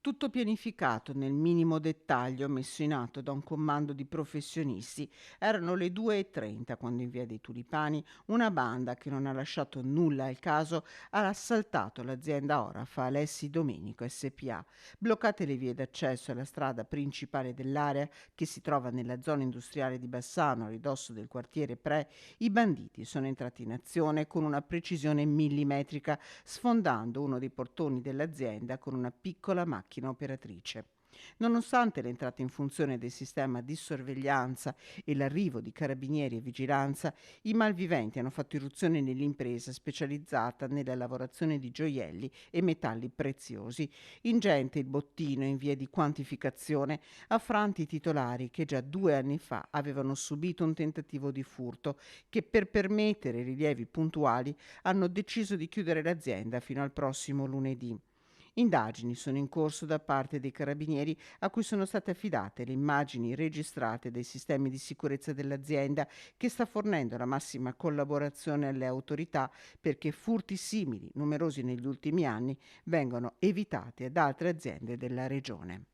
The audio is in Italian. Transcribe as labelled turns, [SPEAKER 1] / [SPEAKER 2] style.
[SPEAKER 1] Tutto pianificato nel minimo dettaglio messo in atto da un comando di professionisti. Erano le 2:30 quando in via dei Tulipani una banda che non ha lasciato nulla al caso ha assaltato l'azienda Orafa Alessi Domenico SPA. Bloccate le vie d'accesso alla strada principale dell'area che si trova nella zona industriale di Bassano a ridosso del quartiere Pre, i banditi sono entrati in azione con una precisione millimetrica, sfondando uno dei portoni dell'azienda con una piccola macchina operatrice. Nonostante l'entrata in funzione del sistema di sorveglianza e l'arrivo di carabinieri e vigilanza, i malviventi hanno fatto irruzione nell'impresa specializzata nella lavorazione di gioielli e metalli preziosi. Ingente il bottino in via di quantificazione, affranti i titolari che già 2 anni fa avevano subito un tentativo di furto che, per permettere rilievi puntuali, hanno deciso di chiudere l'azienda fino al prossimo lunedì. Indagini sono in corso da parte dei carabinieri a cui sono state affidate le immagini registrate dai sistemi di sicurezza dell'azienda, che sta fornendo la massima collaborazione alle autorità perché furti simili, numerosi negli ultimi anni, vengano evitati ad altre aziende della regione.